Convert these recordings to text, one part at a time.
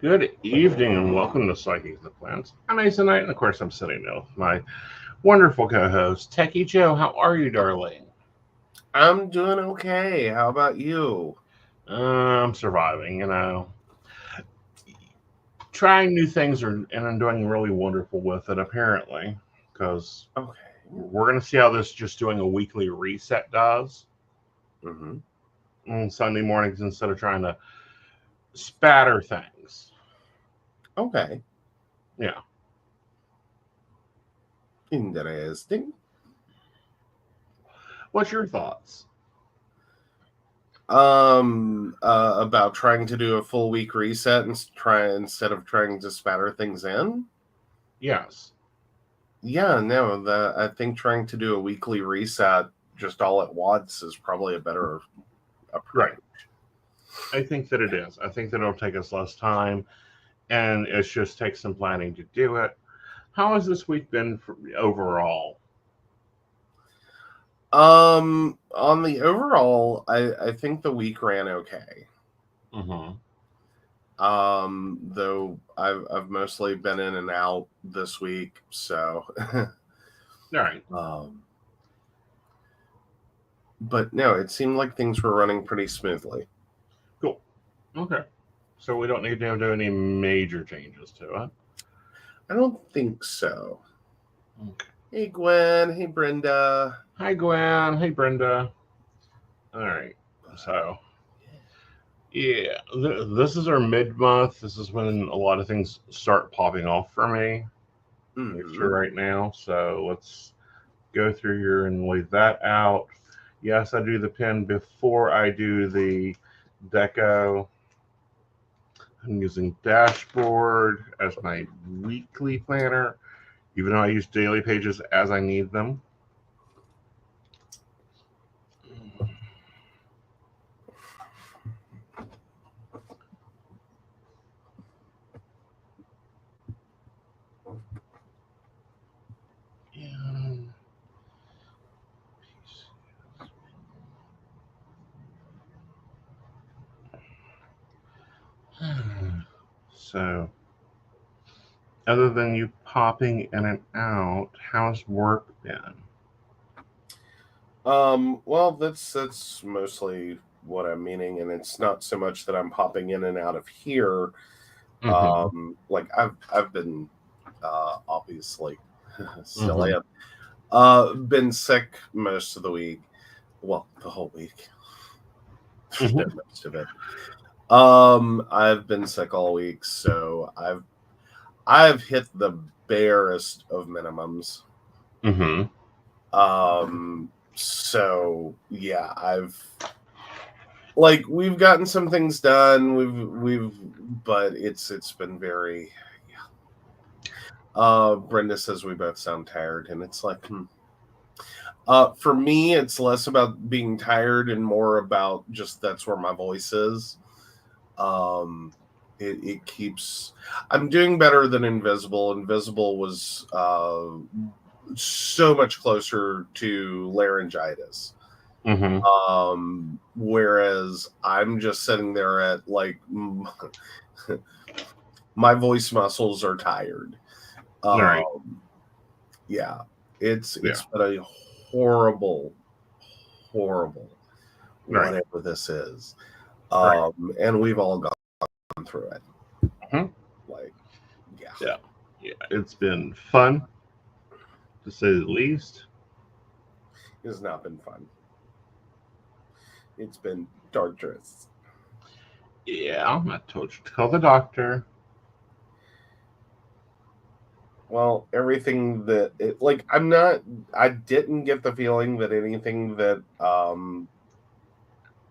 Good evening and welcome to Psychic of the Plants. I'm Aeson Knight, and of course, I'm sitting there with my wonderful co host, Techie Joe. How are you, darling? I'm doing okay. How about you? I'm surviving, trying new things and I'm doing really wonderful with it, apparently, because Okay. we're going to see how this just doing a weekly reset does Mm-hmm. on Sunday mornings instead of trying to spatter things. Okay. Yeah. Interesting. What's your thoughts? About trying to do a full week reset and try instead of trying to spatter things in. Yes. Yeah, no, I think trying to do a weekly reset just all at once is probably a better Right. approach. I think that it is. I think that it'll take us less time and it just takes some planning to do it. How has this week been for, overall? On the overall, I think the week ran okay. Mm-hmm. Though I've mostly been in and out this week, so All right, um, but no, it seemed like things were running pretty smoothly. cool. Okay, so we don't need to do any major changes to it. I don't think so. Okay. Hey Gwen, hey Brenda. Hi, Gwen. Hey, Brenda. All right. So yeah, this is our mid month. This is when a lot of things start popping off for me. Mm-hmm. For right now, so let's go through here and lay that out. Yes, I do the pin before I do the deco. I'm using Dashboard as my weekly planner, even though I use daily pages as I need them. So, other than you popping in and out, how's work been? Well, that's mostly what I'm meaning, and it's not so much that I'm popping in and out of here. Mm-hmm. Like I've been obviously still Mm-hmm. am. Been sick most of the week. Well, the whole week. No, Mm-hmm. most of it. I've been sick all week, so I've hit the barest of minimums. Mm-hmm. So yeah, I've like we've gotten some things done. We've but it's been very Brenda says we both sound tired, and it's like for me it's less about being tired and more about just that's where my voice is. Um it keeps I'm doing better than Invisible. Invisible was so much closer to laryngitis. Mm-hmm. Whereas I'm just sitting there at like my voice muscles are tired. All right. Um, yeah, Yeah. it's been a horrible, horrible Right. whatever this is. Right. And we've all gone through it. Mm-hmm. Like, yeah, Yeah. Yeah. It's been fun to say the least. it's not been fun. It's been torturous. Yeah, I told you to call the doctor. Well, everything that it like I'm not I didn't get the feeling that anything that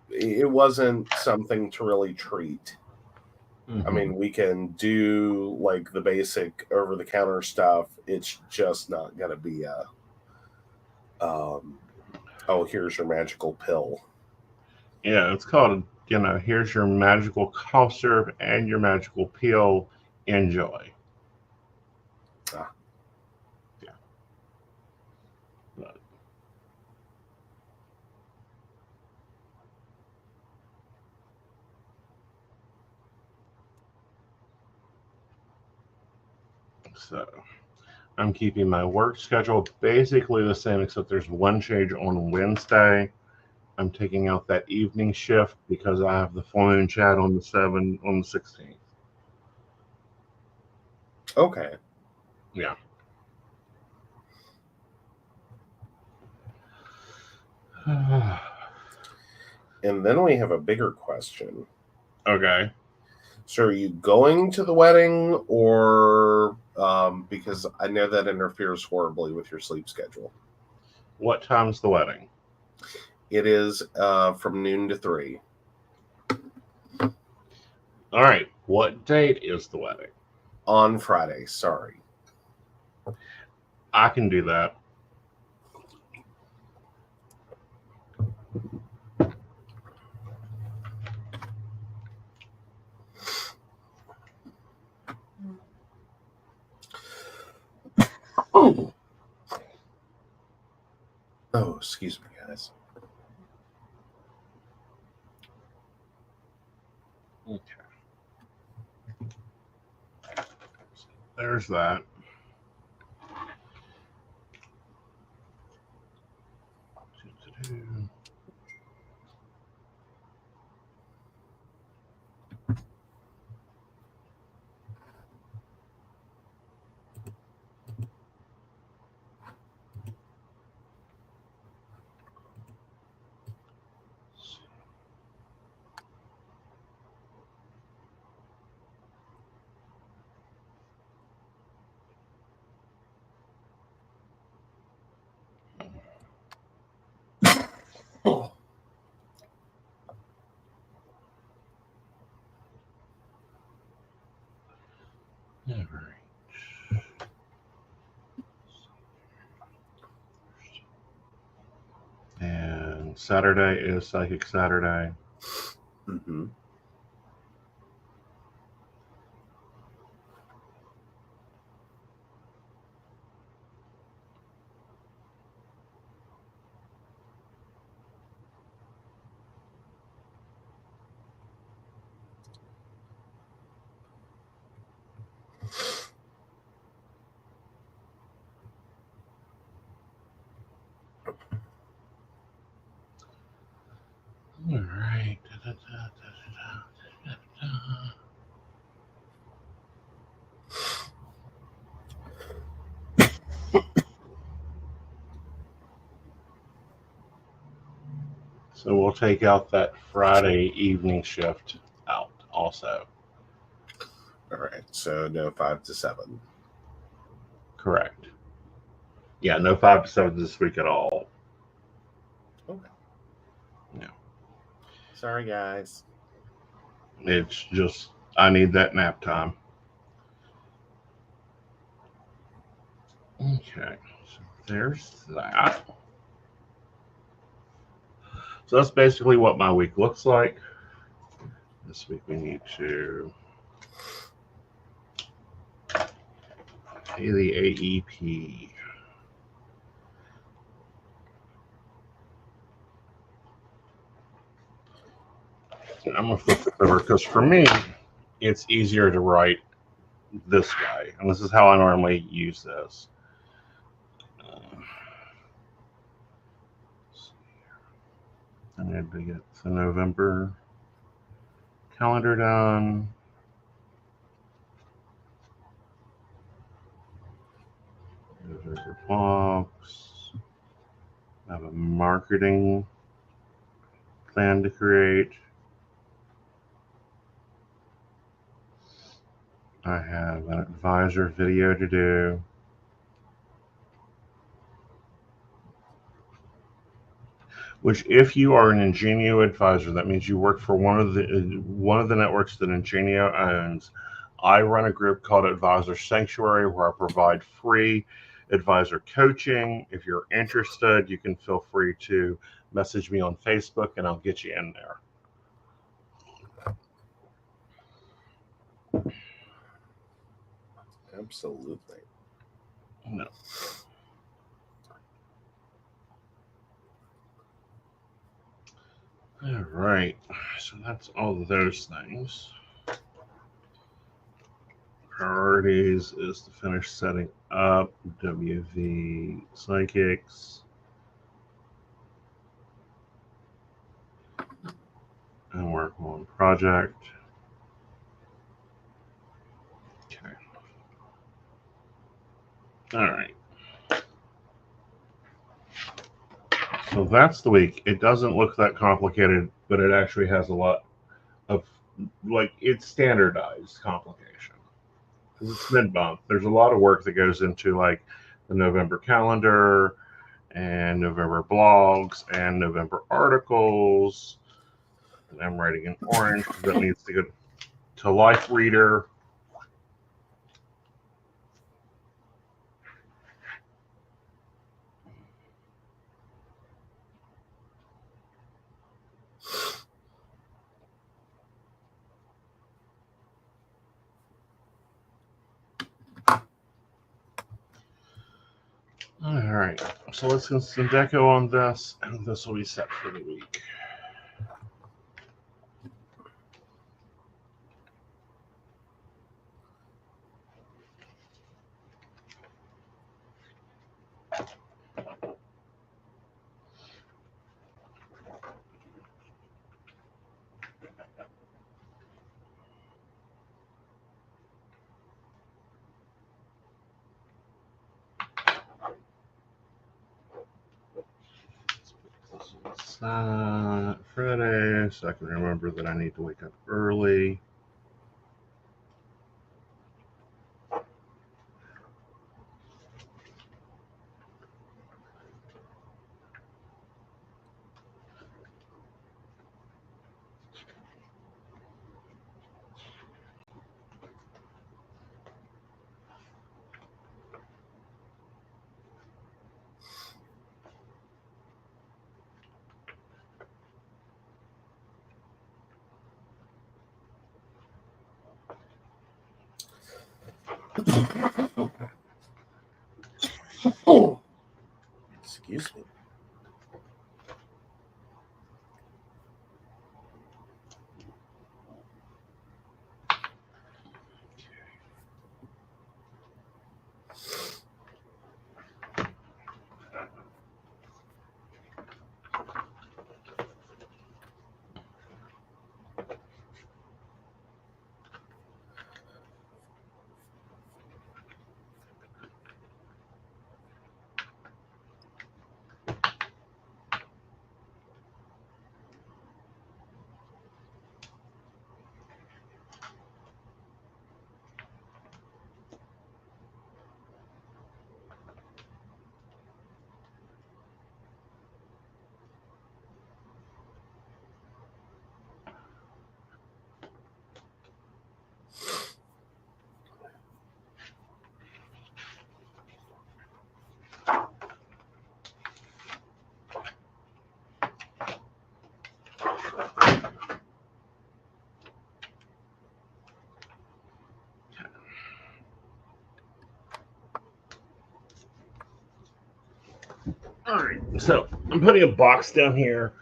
it wasn't something to really treat. I Mm-hmm. mean, we can do like the basic over the counter stuff. It's just not going to be oh, here's your magical pill. Yeah, it's called, here's your magical cough syrup and your magical pill. Enjoy. Ah, Yeah. But, So I'm keeping my work schedule basically the same, except there's one change on Wednesday. I'm taking out that evening shift because I have the full moon chat on the 16th. Okay. Yeah. And then we have a bigger question. Okay. So are you going to the wedding, or because I know that interferes horribly with your sleep schedule? What time's the wedding? It is from noon to 3. All right. What date is the wedding? On Friday, sorry. I can do that. Oh, excuse me, guys. Okay. There's that. Oh. All right. And Saturday is Psychic Saturday. Mm-hmm. All right. So we'll take out that Friday evening shift out also. All right, so no 5 to 7. Correct. Yeah, no 5 to 7 this week at all. Okay. No. Sorry, guys. It's just, I need that nap time. Okay. So there's that. So that's basically what my week looks like. This week we need to pay the AEP. I'm going to flip this over because for me, it's easier to write this way. And this is how I normally use this. I need to get the November calendar done. November box. I have a marketing plan to create. I have an advisor video to do. Which, if you are an Ingenio advisor, that means you work for one of the networks that Ingenio owns. I run a group called Advisor Sanctuary where I provide free advisor coaching. If you're interested, you can feel free to message me on Facebook and I'll get you in there. Absolutely. No. All right. So that's all of those things. priorities is to finish setting up WV Psychics and work on project. Okay. All right. So that's the week. It doesn't look that complicated, but it actually has a lot of, like, it's standardized complication. It's mid-month. There's a lot of work that goes into, like, the November calendar and November blogs and November articles. And I'm writing in orange because that needs to go to Life Reader. All right, so let's get some deco on this, and this will be set for the week. Friday, so I can remember that I need to wake up early. Oh, excuse me. All right, so I'm putting a box down here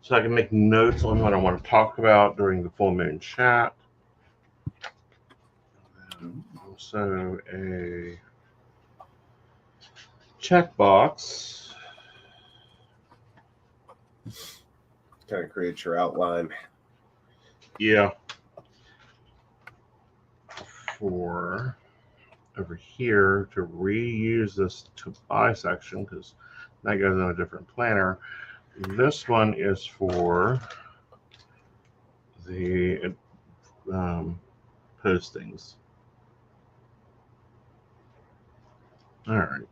so I can make notes on what I want to talk about during the full moon chat. And also a checkbox. Kind of create your outline. Yeah. For over here to reuse this to buy section because that goes in a different planner. This one is for the postings. All right.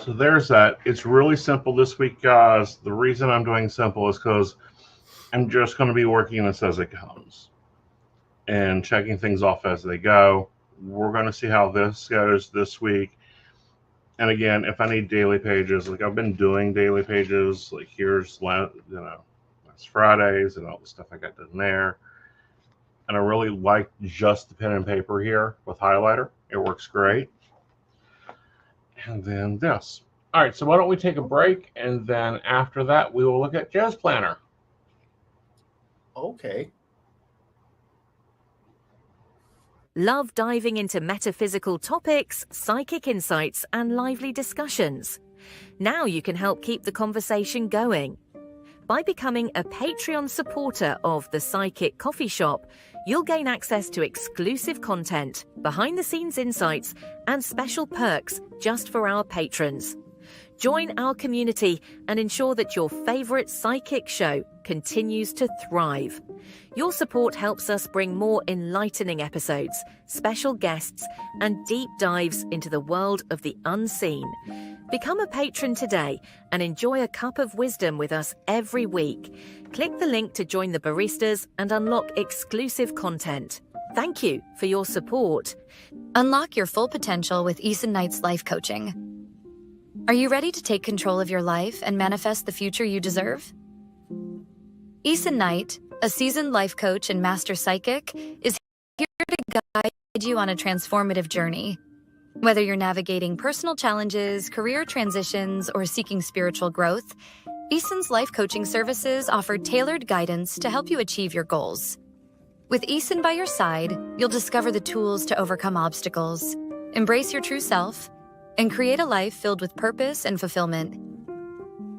So there's that. It's really simple this week, guys. The reason I'm doing simple is because I'm just going to be working this as it comes and checking things off as they go. We're going to see how this goes this week. And again, if I need daily pages, like I've been doing daily pages, like here's last Fridays and all the stuff I got done there. And I really like just the pen and paper here with highlighter. It works great. And then this. All right, so why don't we take a break, and then after that, we will look at Joe's planner. Okay. love diving into metaphysical topics, psychic insights, and lively discussions. Now you can help keep the conversation going. By becoming a Patreon supporter of The Psychic Coffee Shop, you'll gain access to exclusive content, behind-the-scenes insights, and special perks just for our patrons. Join our community and ensure that your favorite psychic show continues to thrive. Your support helps us bring more enlightening episodes, special guests, and deep dives into the world of the unseen. Become a patron today and enjoy a cup of wisdom with us every week. Click the link to join the baristas and unlock exclusive content. Thank you for your support. Unlock your full potential with Aeson Knight's life coaching. Are you ready to take control of your life and manifest the future you deserve? Aeson Knight, a seasoned life coach and master psychic, is here to guide you on a transformative journey. Whether you're navigating personal challenges, career transitions, or seeking spiritual growth, Aeson's life coaching services offer tailored guidance to help you achieve your goals. With Aeson by your side, you'll discover the tools to overcome obstacles, embrace your true self, and create a life filled with purpose and fulfillment.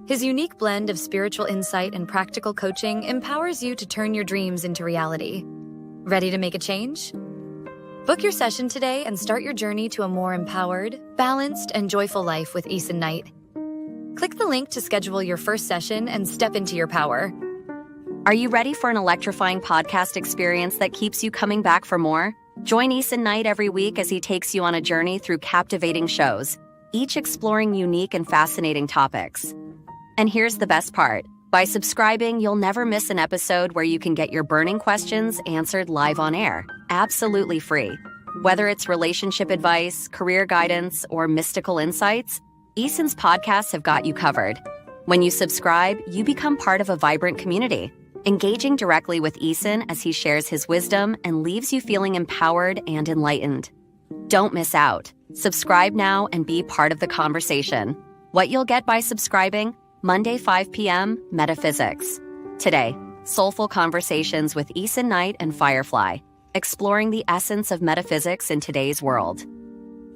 His unique blend of spiritual insight and practical coaching empowers you to turn your dreams into reality. Ready to make a change? Book your session today and start your journey to a more empowered, balanced, and joyful life with Aeson Knight. Click the link to schedule your first session and step into your power. Are you ready for an electrifying podcast experience that keeps you coming back for more? Join Aeson Knight every week as he takes you on a journey through captivating shows, each exploring unique and fascinating topics. And here's the best part. By subscribing, you'll never miss an episode where you can get your burning questions answered live on air, absolutely free. Whether it's relationship advice, career guidance, or mystical insights, Aeson's podcasts have got you covered. When you subscribe, you become part of a vibrant community, engaging directly with Aeson as he shares his wisdom and leaves you feeling empowered and enlightened. Don't miss out. Subscribe now and be part of the conversation. What you'll get by subscribing: Monday 5 p.m. Metaphysics. Today, soulful conversations with Aeson Knight and Firefly, exploring the essence of metaphysics in today's world.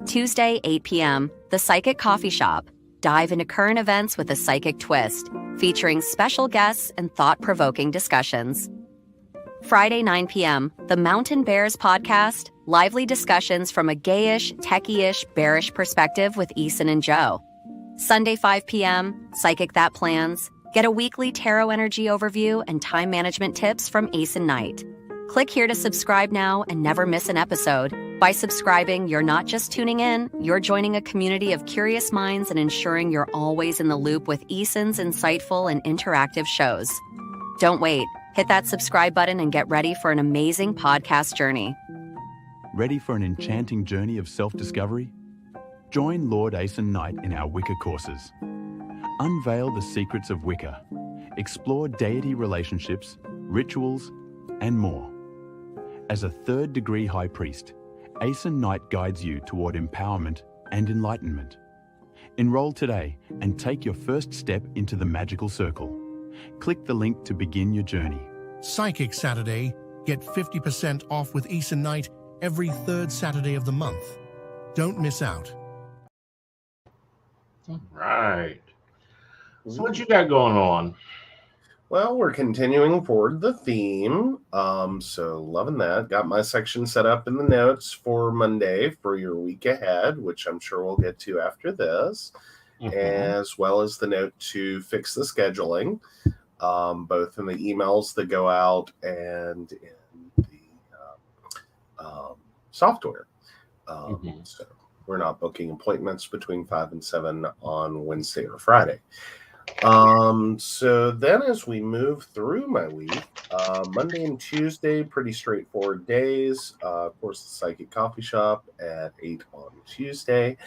Tuesday 8 p.m. The Psychic Coffee Shop. Dive into current events with a psychic twist, featuring special guests and thought-provoking discussions. Friday 9 p.m. The Mountain Bears Podcast. Lively discussions from a gayish, techie-ish, bearish perspective with Aeson and Joe. Sunday 5 p.m., Psychic That Plans. Get a weekly tarot energy overview and time management tips from Aeson Knight. Click here to subscribe now and never miss an episode. By subscribing, you're not just tuning in, you're joining a community of curious minds and ensuring you're always in the loop with Aeson's insightful and interactive shows. Don't wait. Hit that subscribe button and get ready for an amazing podcast journey. Ready for an enchanting journey of self-discovery? Join Lord Aeson Knight in our Wicca courses. Unveil the secrets of Wicca, explore deity relationships, rituals, and more. As a third-degree high priest, Aeson Knight guides you toward empowerment and enlightenment. Enroll today and take your first step into the magical circle. Click the link to begin your journey. Psychic Saturday. Get 50% off with Aeson Knight every third Saturday of the month. Don't miss out. All right. So what you got going on? Well, we're continuing forward the theme. So loving that. Got my section set up in the notes for Monday for your week ahead, which I'm sure we'll get to after this, as well as the note to fix the scheduling, both in the emails that go out and in the software. So we're not booking appointments between 5 and 7 on Wednesday or Friday. So then as we move through my week, Monday and Tuesday, pretty straightforward days. Of course, the Psychic Coffee Shop at 8 on Tuesday.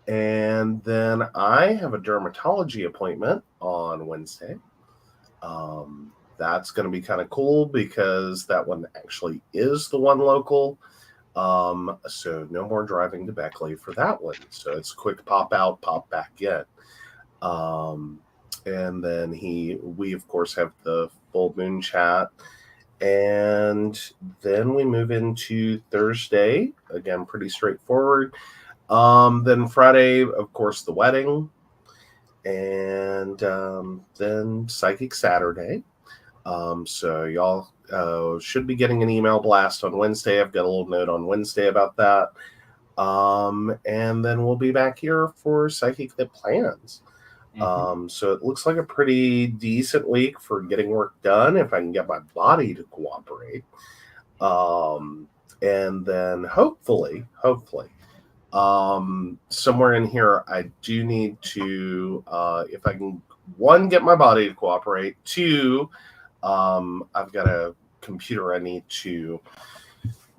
And then I have a dermatology appointment on Wednesday. That's going to be kind of cool because that one actually is the one local. So no more driving to Beckley for that one. So it's a quick pop out, pop back in. And then we of course have the full moon chat And then we move into Thursday. Again, pretty straightforward. Then Friday, of course, the wedding. And then Psychic Saturday. So y'all should be getting an email blast on Wednesday. I've got a little note on Wednesday about that. And then we'll be back here for Psychic That Plans. So it looks like a pretty decent week for getting work done if I can get my body to cooperate. And then hopefully, somewhere in here, I do need to, if I can, one, get my body to cooperate. Two, I've got a computer I need to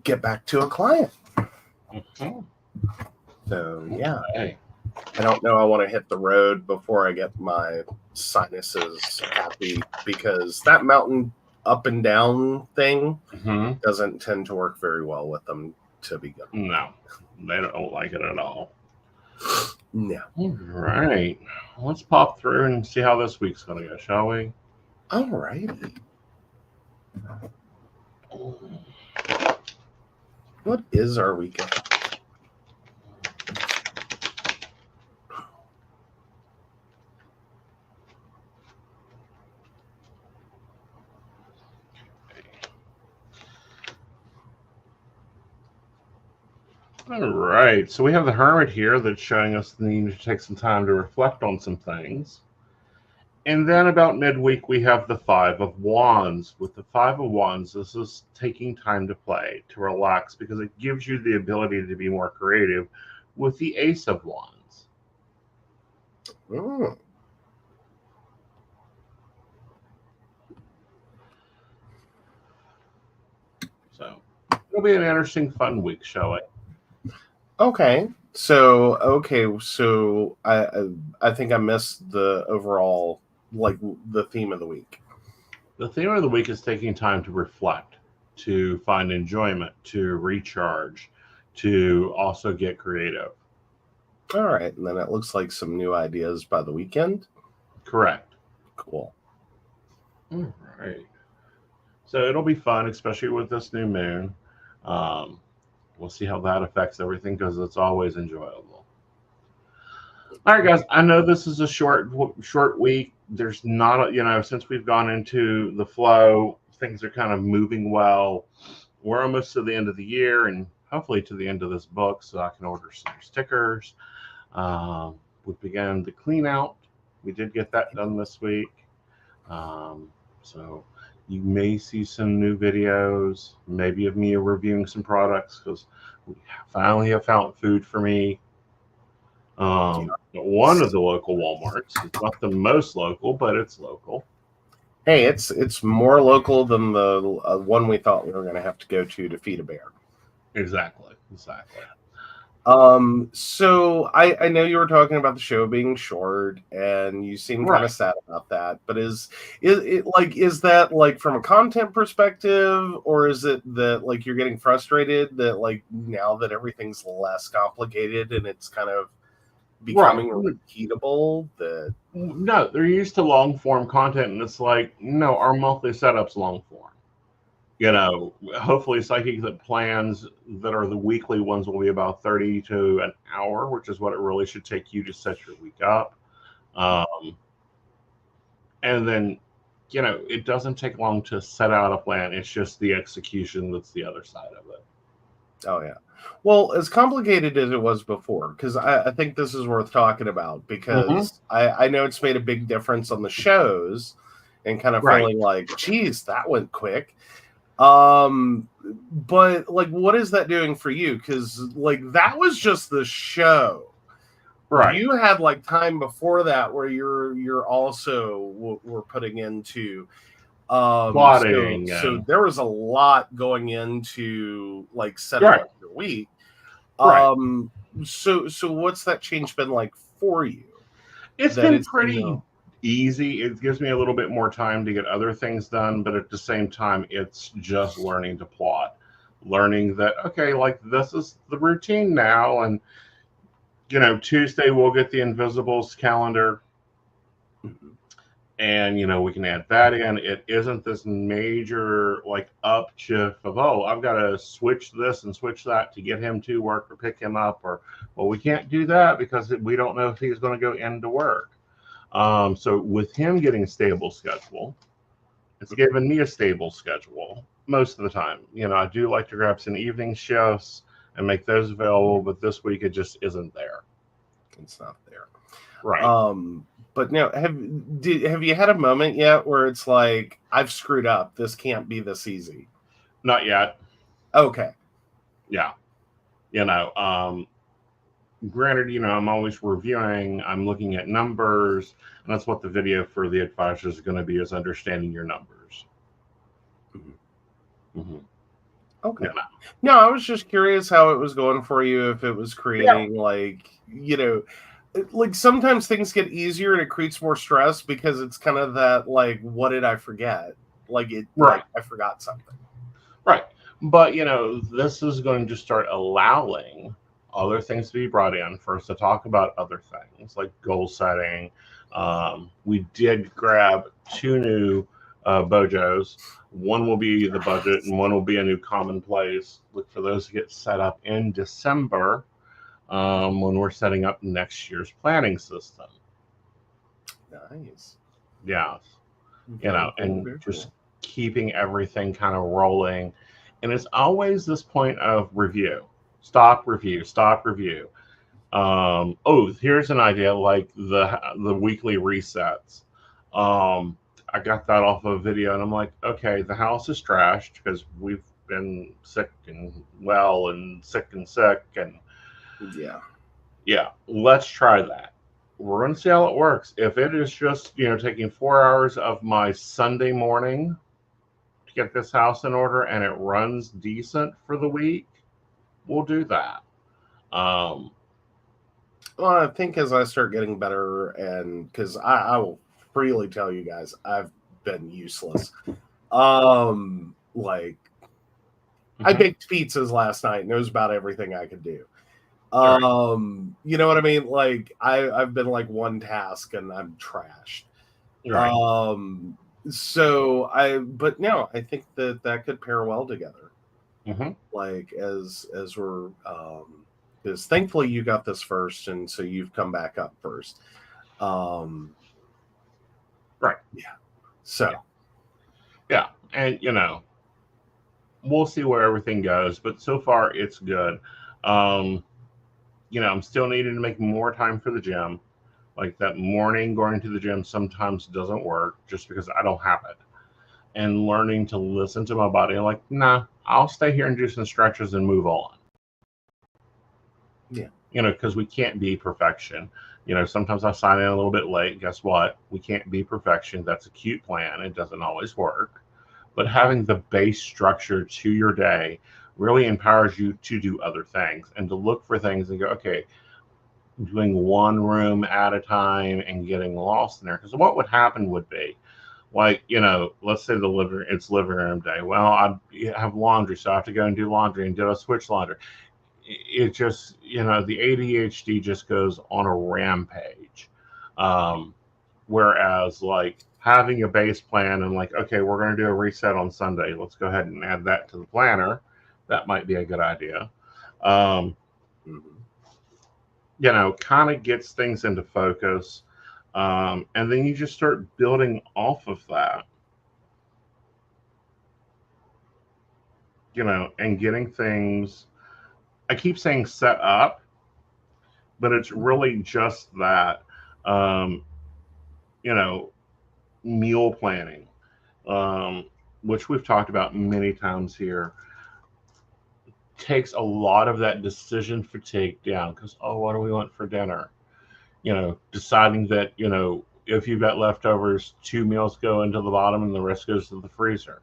get back to a client. So, yeah. Hey. I don't know. I want to hit the road before I get my sinuses happy, because that mountain up and down thing doesn't tend to work very well with them to begin. No, they don't like it at all. No. All right. Let's pop through and see how this week's going to go, shall we? All righty. What is our weekend? All right, so we have the Hermit here that's showing us the need to take some time to reflect on some things. And then about midweek, we have the Five of Wands. With the Five of Wands, this is taking time to play, to relax, because it gives you the ability to be more creative with the Ace of Wands. So it'll be an interesting, fun week, shall we? Okay. So I think I missed the overall, like, the theme of the week. The theme of the week is taking time to reflect, to find enjoyment, to recharge, to also get creative. All right. And then it looks like some new ideas by the weekend. Correct. Cool. All right. So it'll be fun, especially with this new moon. We'll see how that affects everything, because it's always enjoyable. All right, guys. I know this is a short week. There's not, since we've gone into the flow, things are kind of moving well. We're almost to the end of the year, and hopefully to the end of this book, so I can order some stickers. We began the clean out. We did get that done this week. So you may see some new videos, maybe of me reviewing some products, because we finally have found food for me. One of the local Walmarts. It's not the most local, but it's local. Hey, it's more local than the one we thought we were going to have to go to feed a bear. Exactly. So I know you were talking about the show being short, and you seem kind of sad about that. But is that like from a content perspective, or is it that like you're getting frustrated that like now that everything's less complicated and it's kind of becoming repeatable? That no, they're used to long form content, and it's like, no, our monthly setup's long form. Hopefully Psychic That Plans that are the weekly ones will be about 30 to an hour, which is what it really should take you to set your week up. And then, it doesn't take long to set out a plan. It's just the execution that's the other side of it. Oh, yeah. Well, as complicated as it was before, because I think this is worth talking about, because I know it's made a big difference on the shows and kind of feeling like, geez, that went quick. But like, what is that doing for you? Because like, that was just the show, right? You had like time before that where you're also were putting into plotting. So there was a lot going into like setting up your week. So what's that change been like for you? It's been pretty easy. It gives me a little bit more time to get other things done, but at the same time, it's just learning to plot, learning that, okay, like this is the routine now. And, Tuesday we'll get the Invisibles calendar. And, we can add that in. It isn't this major like upshift of, oh, I've got to switch this and switch that to get him to work or pick him up, or, well, we can't do that because we don't know if he's going to go into work. So with him getting a stable schedule, it's given me a stable schedule most of the time. I do like to grab some evening shifts and make those available, but this week it just isn't there. It's not there. Right. But now, have you had a moment yet where it's like, I've screwed up, this can't be this easy? Not yet. Okay. Yeah. Granted, I'm always reviewing, I'm looking at numbers, and that's what the video for the advisor is going to be, is understanding your numbers. Mm-hmm. Okay. No, I was just curious how it was going for you, if it was creating like sometimes things get easier and it creates more stress because it's kind of that, like, what did I forget? Like I forgot something. Right. But, this is going to start allowing other things to be brought in for us to talk about other things like goal setting. We did grab 2 new bojos. One will be the budget and one will be a new commonplace. Look for those to get set up in December when we're setting up next year's planning system. Nice. Yeah. And just keeping everything kind of rolling. And it's always this point of review. Stop, review, stop, review. Here's an idea, like the weekly resets. I got that off of a video, and I'm like, okay, the house is trashed because we've been sick and well and sick, and yeah. Let's try that. We're going to see how it works. If it is just taking 4 hours of my Sunday morning to get this house in order, and it runs decent for the week, we'll do that. Well, I think as I start getting better, and because I will freely tell you guys, I've been useless. I baked pizzas last night, and it was about everything I could do. You know what I mean? Like I've been like one task, and I'm trashed. Right. But no, I think that could pair well together. Mm-hmm. Like as we're because thankfully you got this first, and so you've come back up first. Right. Yeah. So. Yeah, and we'll see where everything goes, but so far it's good. I'm still needing to make more time for the gym. Like that morning going to the gym sometimes doesn't work just because I don't have it. And learning to listen to my body, like, nah, I'll stay here and do some stretches and move on. Yeah. Because we can't be perfection. Sometimes I sign in a little bit late. Guess what? We can't be perfection. That's a cute plan. It doesn't always work. But having the base structure to your day really empowers you to do other things and to look for things and go, okay, doing one room at a time and getting lost in there. Because what would happen would be, like, let's say it's living room day. Well, I have laundry, so I have to go and do laundry and do a switch laundry. It just, the ADHD just goes on a rampage. Whereas like having a base plan and like, okay, we're going to do a reset on Sunday. Let's go ahead and add that to the planner. That might be a good idea. Kind of gets things into focus. And then you just start building off of that. And getting things, I keep saying set up, but it's really just that, meal planning, which we've talked about many times here, takes a lot of that decision fatigue down because, what do we want for dinner? Deciding that, if you've got leftovers, 2 meals go into the bottom and the rest goes to the freezer.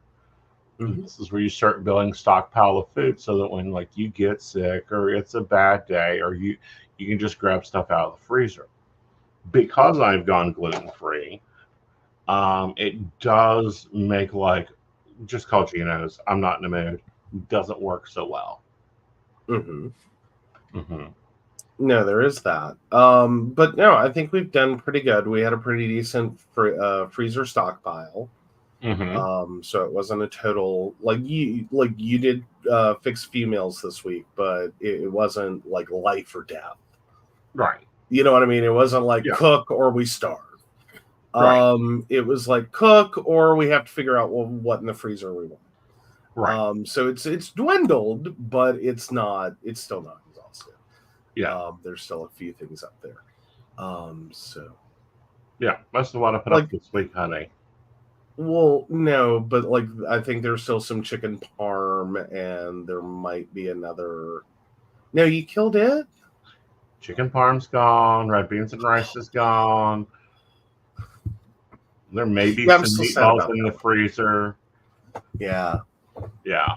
Mm-hmm. This is where you start building stockpile of food so that when like you get sick or it's a bad day or you can just grab stuff out of the freezer. Because I've gone gluten-free, it does make like, just call Geno's, I'm not in the mood, doesn't work so well. No, there is that. But no, I think we've done pretty good. We had a pretty decent freezer stockpile. So it wasn't a total like you did fix a few meals this week, but it wasn't like life or death. Right. You know what I mean? It wasn't like cook or we starve. Right. It was like cook or we have to figure out what in the freezer we want. Right. So it's dwindled, but it's still not exhausted. Yeah. There's still a few things up there. So yeah, most of what I put up this week, honey. Well, no, but like I think there's still some chicken parm, and there might be another. No, you killed it. Chicken parm's gone. Red beans and rice is gone. There may be some meatballs in the freezer. Yeah. Yeah.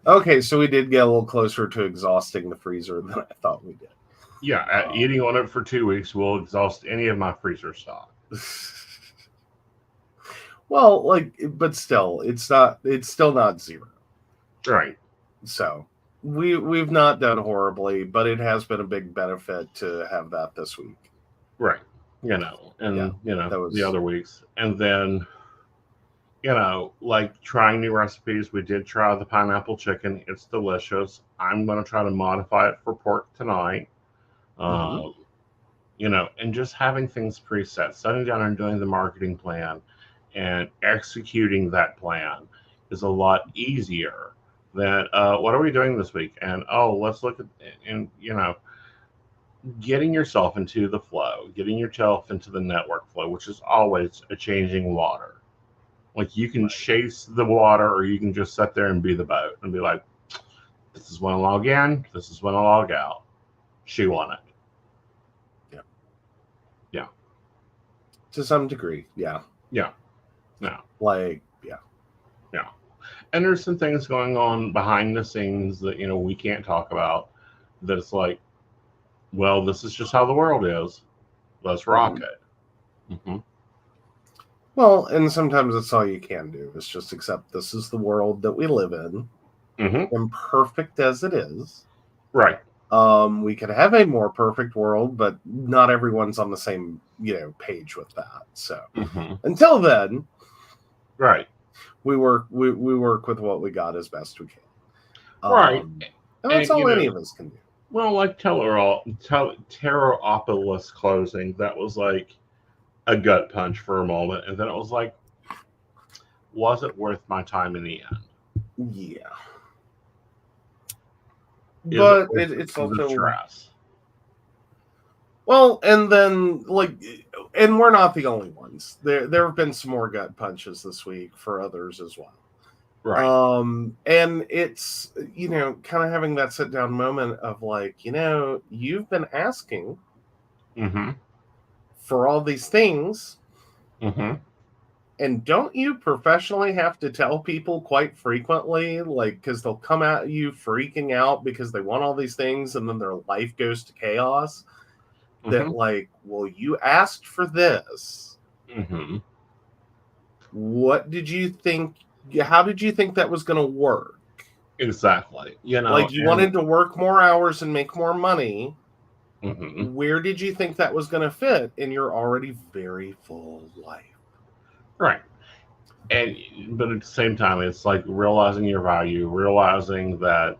Okay, so we did get a little closer to exhausting the freezer than I thought we did. Yeah, eating on it for 2 weeks will exhaust any of my freezer stock. Well, but still, it's still not zero. Right. So we've not done horribly, but it has been a big benefit to have that this week. Right. The other weeks. And then, like trying new recipes. We did try the pineapple chicken. It's delicious. I'm going to try to modify it for pork tonight. And just having things preset, sitting down and doing the marketing plan and executing that plan is a lot easier than what are we doing this week? And let's look at getting yourself into the flow, getting yourself into the network flow, which is always a changing water. Like you can chase the water, or you can just sit there and be the boat and be like, this is when I log in, this is when I log out. Chew on it. Yeah. To some degree, yeah. Yeah. No. Yeah. And there's some things going on behind the scenes that, we can't talk about, that it's like, well, this is just how the world is. Let's rock it. Well, and sometimes that's all you can do is just accept this is the world that we live in, imperfect as it is. Right. We could have a more perfect world, but not everyone's on the same, page with that. So until then, right, we work with what we got as best we can. Right. And that's all any of us can do. Well, like Tarosophy closing, that was like a gut punch for a moment, and then it was like, was it worth my time in the end? Yeah. But it's also stress. Well, and then and we're not the only ones. There have been some more gut punches this week for others as well. Right. And it's kind of having that sit down moment of like, you've been asking for all these things. And don't you professionally have to tell people quite frequently, because they'll come at you freaking out because they want all these things and then their life goes to chaos, that well, you asked for this. What did you think? How did you think that was going to work? Exactly. You wanted to work more hours and make more money. Where did you think that was going to fit in your already very full life? Right. But at the same time, it's like realizing your value, realizing that,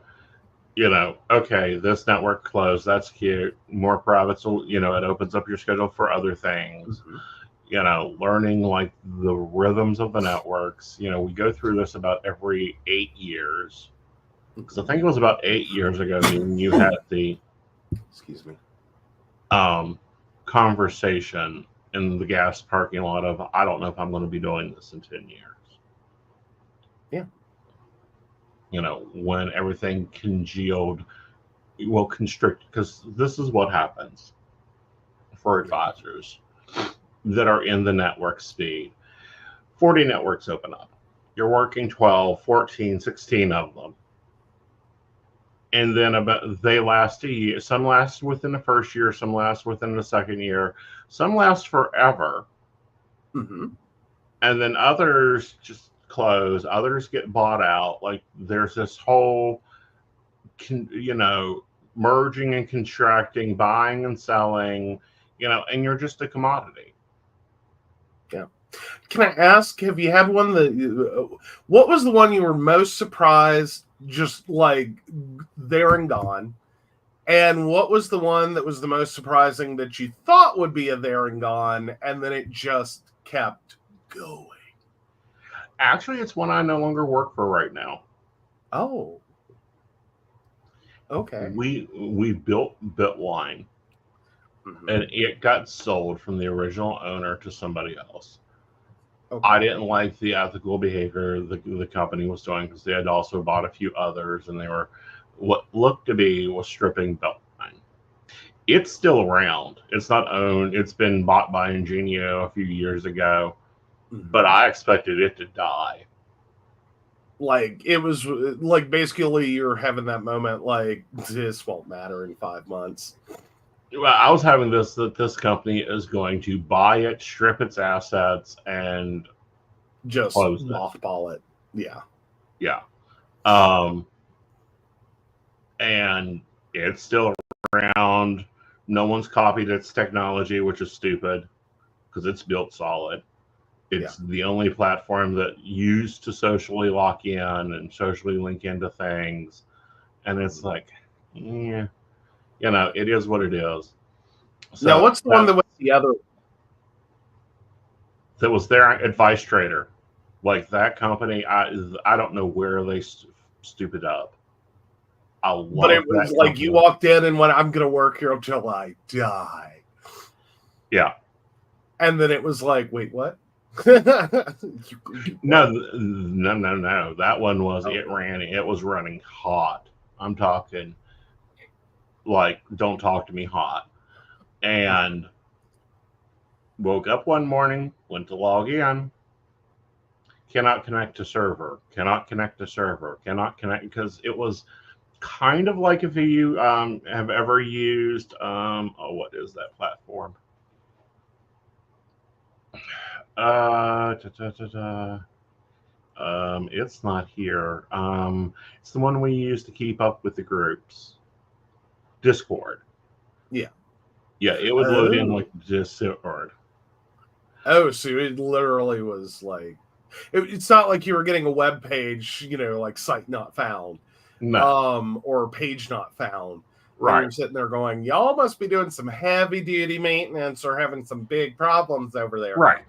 okay, this network closed, that's cute. More privates will, it opens up your schedule for other things. Learning like the rhythms of the networks. We go through this about every 8 years. Because I think it was about 8 years ago when you had the conversation in the gas parking lot of, I don't know if I'm going to be doing this in 10 years. Yeah. When everything constrict, because this is what happens for advisors that are in the network speed. 40 networks open up. You're working 12, 14, 16 of them. And then they last a year. Some last within the first year, some last within the second year, some last forever. And then others just close, others get bought out. Like there's this whole, merging and contracting, buying and selling, and you're just a commodity. Yeah. Can I ask, have you had one what was the one you were most surprised, just like there and gone? And what was the one that was the most surprising that you thought would be a there and gone, and then it just kept going? Actually, it's one I no longer work for right now. Oh. Okay. We built Bitwine, and it got sold from the original owner to somebody else. Okay. I didn't like the ethical behavior the company was doing, because they had also bought a few others, and they were what looked to be was stripping Bitwine. It's still around. It's not owned. It's been bought by Ingenio a few years ago, but I expected it to die. Like, it was like, basically you're having that moment like, this won't matter in 5 months. Well, I was having that this company is going to buy it, strip its assets, and just mothball it. Yeah. Yeah. And it's still around. No one's copied its technology, which is stupid, because it's built solid. It's the only platform that used to socially lock in and socially link into things. And it's like, yeah, it is what it is. So now, what's the one that was the other? That was their Advice Trader. Like, that company, I don't know where they stupid up. But it was like company. You walked in and went, I'm going to work here until I die. Yeah. And then it was like, wait, what? No. That one was, it was running hot. I'm talking, like, don't talk to me hot. And woke up one morning, went to log in. Cannot connect to server. Cannot connect to server. Cannot connect, because it was kind of like if you have ever used what is that platform? It's not here. It's the one we use to keep up with the groups. Discord. Yeah. Yeah, it would load in like Discord. Oh, so it literally was like, it's not like you were getting a web page, like site not found. No. Or page not found. Right. You're sitting there going, y'all must be doing some heavy duty maintenance or having some big problems over there. Right.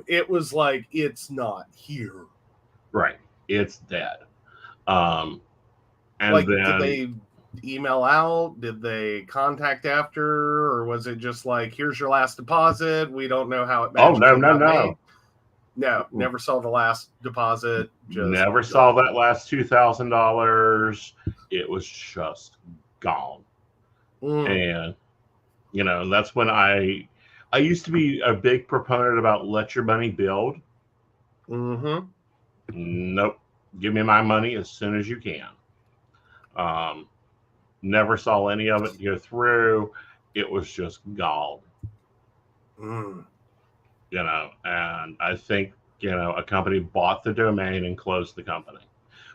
It was like, it's not here. Right. It's dead. And like, then, did they email out? Did they contact after? Or was it just like, here's your last deposit? We don't know how it matches. Oh, no. No, never saw the last deposit. Never saw that last $2,000. It was just gone. And, that's when I used to be a big proponent about let your money build. Mm-hmm. Nope. Give me my money as soon as you can. Never saw any of it go through. It was just gone. And I think, a company bought the domain and closed the company,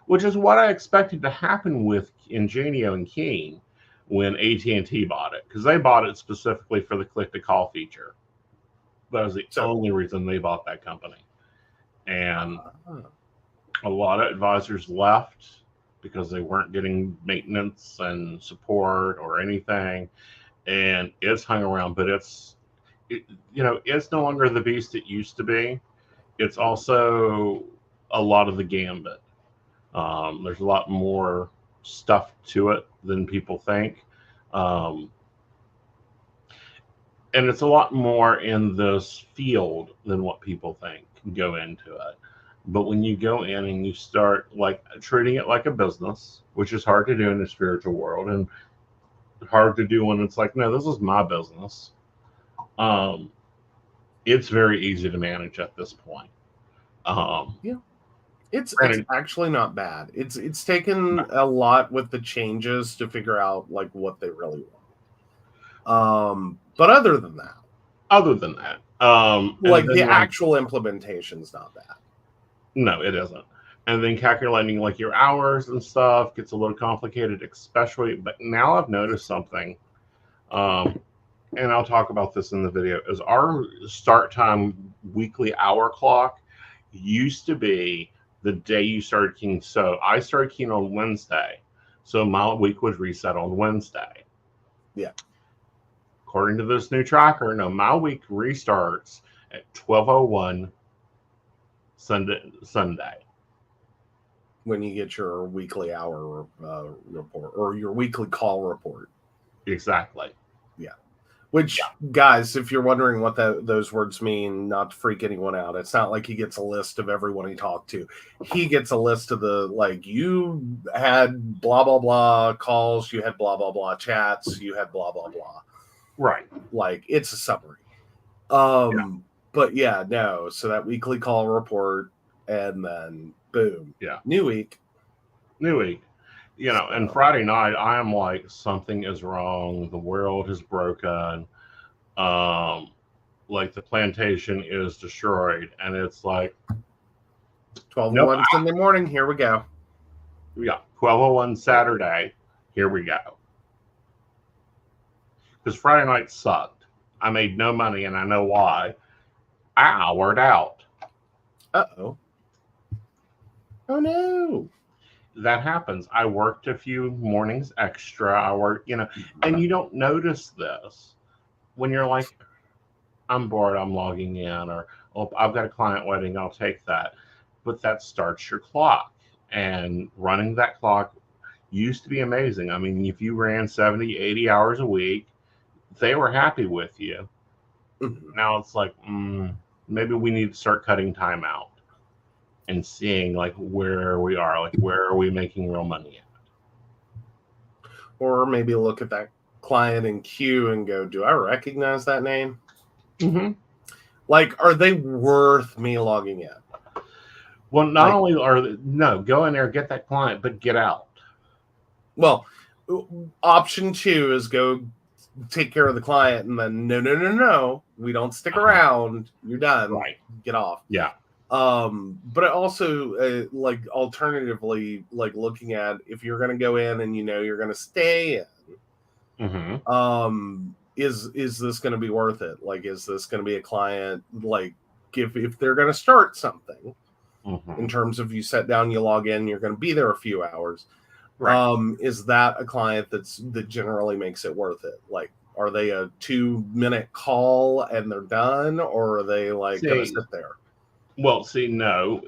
which is what I expected to happen with Ingenio and Keen when AT&T bought it, because they bought it specifically for the click-to-call feature. That was the only reason they bought that company. And a lot of advisors left because they weren't getting maintenance and support or anything, and it's hung around, but it's no longer the beast it used to be. It's also a lot of the gambit. There's a lot more stuff to it than people think. And it's a lot more in this field than what people think can go into it. But when you go in and you start like treating it like a business, which is hard to do in the spiritual world, and hard to do when it's like, no, this is my business. It's very easy to manage at this point. It's actually not bad. It's taken a lot with the changes to figure out like what they really want. But other than that, like the actual implementation's not bad. No, it isn't. And then calculating like your hours and stuff gets a little complicated, especially. But now I've noticed something, and I'll talk about this in the video. Is our start time weekly hour clock used to be the day you started keying. So I started keying on Wednesday, so my week was reset on Wednesday. Yeah. According to this new tracker, no, my week restarts at 12:01 Sunday. When you get your weekly hour report or your weekly call report. Exactly. Yeah. Which, guys, if you're wondering what those words mean, not to freak anyone out, it's not like he gets a list of everyone he talked to. He gets a list of the, like, you had blah, blah, blah calls, you had blah, blah, blah chats, you had blah, blah, blah. Right. Like, it's a summary. But yeah, no. So that weekly call report, and then boom. Yeah. New week. And Friday night, I am like, something is wrong. The world is broken. Like the plantation is destroyed. And it's like 12:01 Sunday morning. Here we go. Yeah. 12:01 Saturday. Here we go. Because Friday night sucked. I made no money, and I know why. I houred out. Uh-oh. Oh, no. That happens. I worked a few mornings extra. I worked, and you don't notice this when you're like, I'm bored, I'm logging in, or, oh, I've got a client wedding, I'll take that. But that starts your clock. And running that clock used to be amazing. I mean, if you ran 70, 80 hours a week, they were happy with you. Mm-hmm. Now it's like, maybe we need to start cutting time out and seeing like where we are, like where are we making real money at? Or maybe look at that client in queue and go, do I recognize that name? Mm-hmm. Like, are they worth me logging in? Well, not only go in there, get that client, but get out. Well, option 2 is go take care of the client, and then no, we don't stick around. You're done. Right. Get off. Yeah. But also, like, alternatively, like looking at if you're going to go in and you're going to stay in, mm-hmm. Is this going to be worth it? Like, is this going to be a client? Like, if they're going to start something, mm-hmm. in terms of you sit down, you log in, you're going to be there a few hours. Right. Is that a client that generally makes it worth it? Like, are they a 2-minute call and they're done, or are they like going to sit there? Well, no,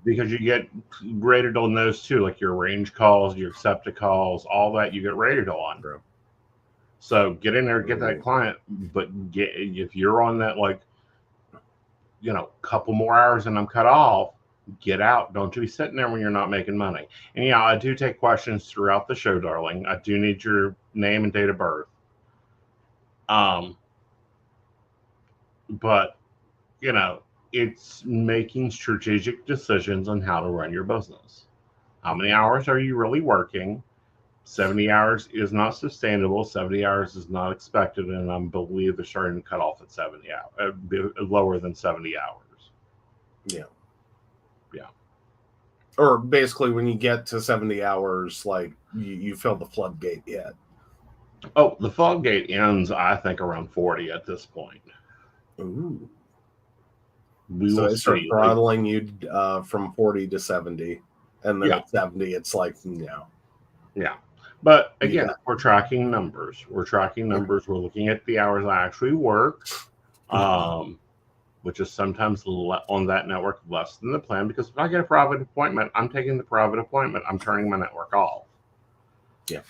because you get rated on those too, like your range calls, your accepted calls, all that you get rated on. True. So get in there, get that client, but if you're on that, like, couple more hours and I'm cut off, get out. Don't you be sitting there when you're not making money. And I do take questions throughout the show, darling. I do need your name and date of birth. But it's making strategic decisions on how to run your business. How many hours are you really working? 70 hours is not sustainable. 70 hours is not expected, and I believe they're starting to cut off at 70 hours, lower than 70 hours. Yeah. Yeah. Or basically, when you get to 70 hours, like you fill the floodgate yet. Oh, the floodgate ends, I think, around 40 at this point. Ooh. So they start throttling you from 40 to 70, and then at 70, it's like, no. Yeah. But again, we're tracking numbers. We're looking at the hours I actually work, which is sometimes on that network less than the plan, because if I get a private appointment, I'm taking the private appointment. I'm turning my network off. Yeah.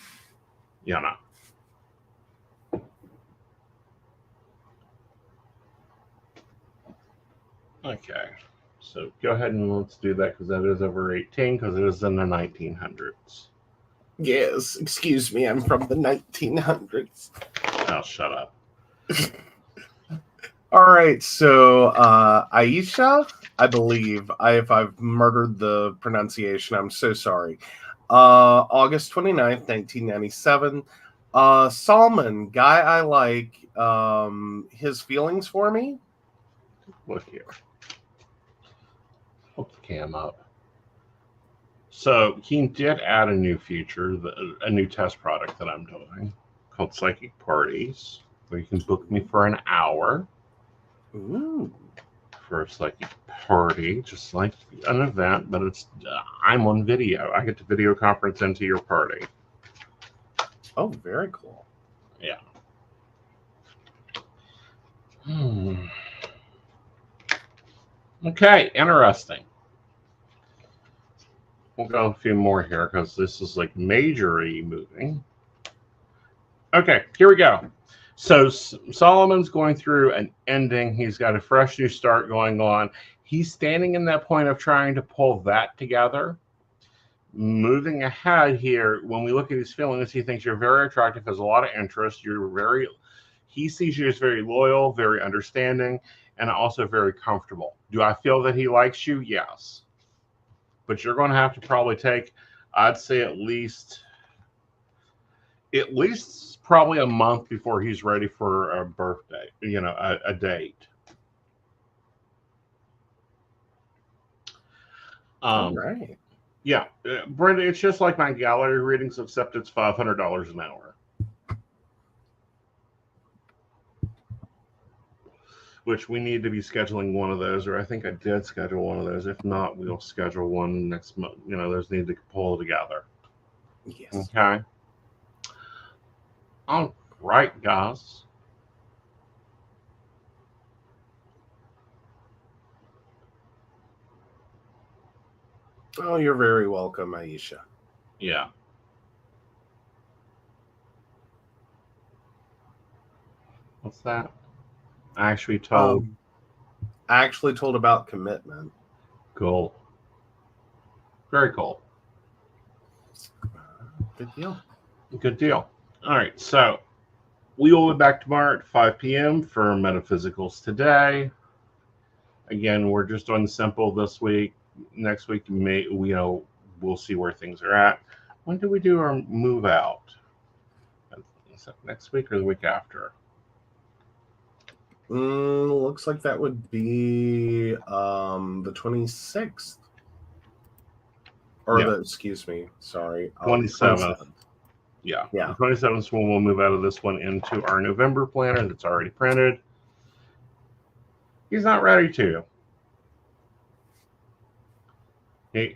Okay. So go ahead and let's do that, because that is over 18, because it is in the 1900s. Yes, excuse me, I'm from the 1900s. Oh, shut up. All right, so Aisha, I believe, if I've murdered the pronunciation, I'm so sorry. August 29th, 1997. Salman, guy I like, his feelings for me? Look here. Hook the cam up. So he did add a new feature, a new test product that I'm doing called Psychic Parties, where you can book me for an hour. Ooh. For a psychic party, just like an event, but it's I'm on video. I get to video conference into your party. Oh, very cool. Yeah. Okay, interesting. We'll go a few more here because this is like majorly moving. Okay, here we go. So Solomon's going through an ending. He's got a fresh new start going on. He's standing in that point of trying to pull that together. Moving ahead here, when we look at his feelings, he thinks you're very attractive, has a lot of interest. He sees you as very loyal, very understanding, and also very comfortable. Do I feel that he likes you? Yes. But you're going to have to probably take, I'd say at least probably a month before he's ready for a birthday, a date. All right. Yeah, Brenda, it's just like my gallery readings, except it's $500 an hour. Which we need to be scheduling one of those, or I think I did schedule one of those. If not, we'll schedule one next month. Those need to pull together. Yes. Okay. All right, guys. Oh, you're very welcome, Aisha. Yeah. What's that? I actually told about commitment. Cool. Very cool. Good deal. Good deal. All right, so we will be back tomorrow at 5 p.m. for Metaphysicals Today. Again, we're just doing simple this week. Next week, we'll see where things are at. When do we do our move out? Is that next week or the week after? Looks like that would be the 26th. Or Yeah. excuse me, sorry. 27th. Yeah. Yeah. The 27th is when we'll move out of this one into our November planner that's already printed. He's not ready to. Here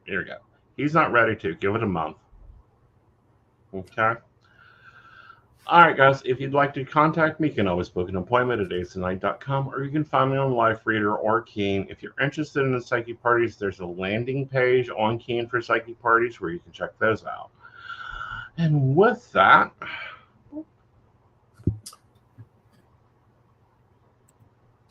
we go. He's not ready to. Give it a month. Okay. All right, guys. If you'd like to contact me, you can always book an appointment at aesonknight.com, or you can find me on Life Reader or Keen. If you're interested in the psychic parties, there's a landing page on Keen for psychic parties where you can check those out. And with that,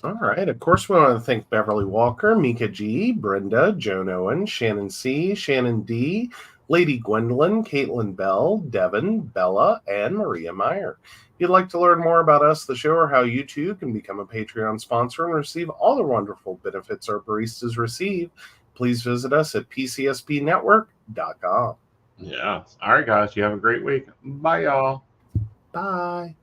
all right. Of course, we want to thank Beverly Walker, Mika G, Brenda, Joan Owen, Shannon C, Shannon D, Lady Gwendolyn, Caitlin Bell, Devin, Bella, and Maria Meyer. If you'd like to learn more about us, the show, or how you too can become a Patreon sponsor and receive all the wonderful benefits our baristas receive, please visit us at PCSPNetwork.com. yeah. All right, guys. You have a great week. Bye, y'all. Bye.